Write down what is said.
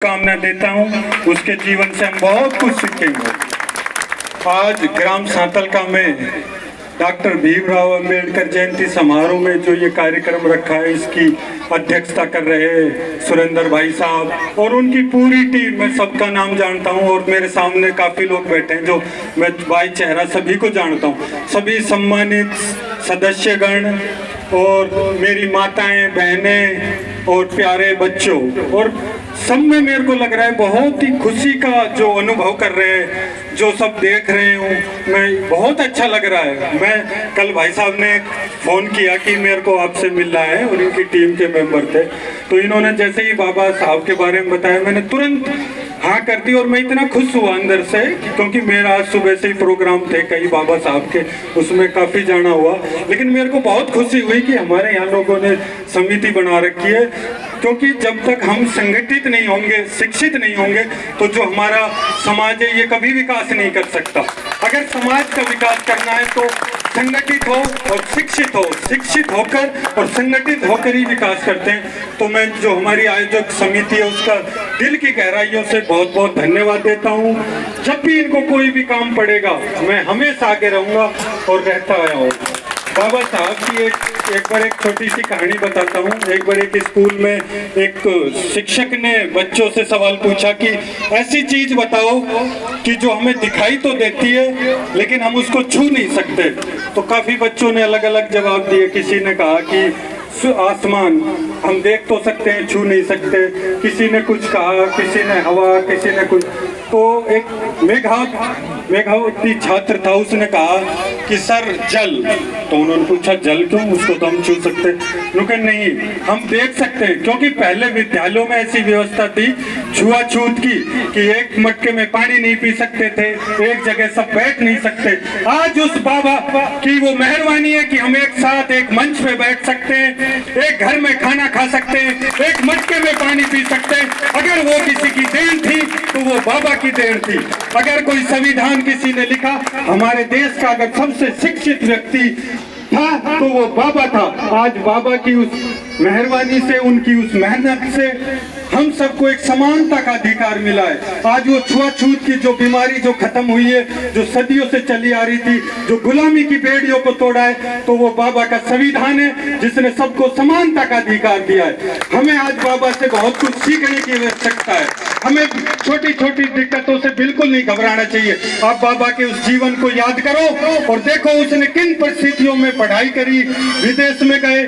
शुभकामना देता हूँ। उसके जीवन से हम बहुत कुछ सीखेंगे। आज ग्राम सांतलका में डॉक्टर भीमराव अंबेडकर जयंती समारोह में जो ये कार्यक्रम रखा है, इसकी अध्यक्षता कर रहे सुरेंद्र भाई साहब और उनकी पूरी टीम, मैं सबका नाम जानता हूं और मेरे सामने काफ़ी लोग बैठे हैं जो मैं बाई चेहरा सभी को जानता हूं। सभी सम्मानित सदस्यगण और मेरी माताएं, बहनें और प्यारे बच्चों, और सब में मेरे को लग रहा है बहुत ही खुशी का जो अनुभव कर रहे हैं, जो सब देख रहे हूँ मैं, बहुत अच्छा लग रहा है। मैं कल भाई साहब ने फ़ोन किया कि मेरे को आपसे मिलना है और इनकी टीम के मेंबर थे, तो इन्होंने जैसे ही बाबा साहब के बारे में बताया मैंने तुरंत हाँ कर दी। और मैं इतना खुश हुआ अंदर से, क्योंकि मेरा आज सुबह से ही प्रोग्राम थे कई बाबा साहब के, उसमें काफ़ी जाना हुआ, लेकिन मेरे को बहुत खुशी हुई कि हमारे यहाँ लोगों ने समिति बना रखी है। क्योंकि जब तक हम संगठित नहीं होंगे, शिक्षित नहीं होंगे, तो जो हमारा समाज है ये कभी विकास नहीं कर सकता। अगर समाज का विकास करना है तो संगठित हो और शिक्षित हो, शिक्षित होकर और संगठित होकर ही विकास करते हैं। तो मैं जो हमारी आयोजक समिति है उसका दिल की गहराइयों से बहुत बहुत धन्यवाद देता हूँ। जब भी इनको कोई भी काम पड़ेगा मैं हमेशा आगे रहूँगा और रहता आया हूँ। बाबा साहब की एक बार एक छोटी सी कहानी बताता हूँ। एक बार एक स्कूल में एक शिक्षक ने बच्चों से सवाल पूछा कि ऐसी चीज बताओ कि जो हमें दिखाई तो देती है लेकिन हम उसको छू नहीं सकते। तो काफी बच्चों ने अलग अलग जवाब दिए। किसी ने कहा कि आसमान हम देख तो सकते हैं, छू नहीं सकते। किसी ने कुछ कहा, किसी ने हवा, किसी ने कुछ। तो एक मेघावती छात्र था, उसने कहा कि सर जल। तो उन्होंने पूछा जल क्यों, उसको तो हम छू सकते। उन्होंने नहीं, हम देख सकते हैं, क्योंकि पहले विद्यालयों में ऐसी व्यवस्था थी छुआछूत की कि एक मटके में पानी नहीं पी सकते थे, एक जगह सब बैठ नहीं सकते। आज उस बाबा की वो मेहरबानी है कि हम एक साथ एक मंच पे बैठ सकते हैं, एक घर में खाना खा सकते हैं, एक मटके में पानी पी सकते हैं। अगर वो किसी की देन थी तो वो बाबा की देन थी। अगर कोई संविधान किसी ने लिखा, हमारे देश का अगर सबसे शिक्षित व्यक्ति था तो वो बाबा था। आज बाबा की उस मेहरबानी से, उनकी उस मेहनत से हम सबको एक समानता का अधिकार मिला है। आज वो छुआछूत की जो बीमारी जो खत्म हुई है, जो सदियों से चली आ रही थी, जो गुलामी की बेड़ियों को तोड़ा है, तो वो बाबा का संविधान है जिसने सबको समानता का अधिकार दिया है। हमें आज बाबा से बहुत कुछ सीखने की आवश्यकता है। हमें छोटी छोटी दिक्कतों से बिल्कुल नहीं घबराना चाहिए। आप बाबा के उस जीवन को याद करो और देखो उसने किन परिस्थितियों में पढ़ाई करी, विदेश में गए।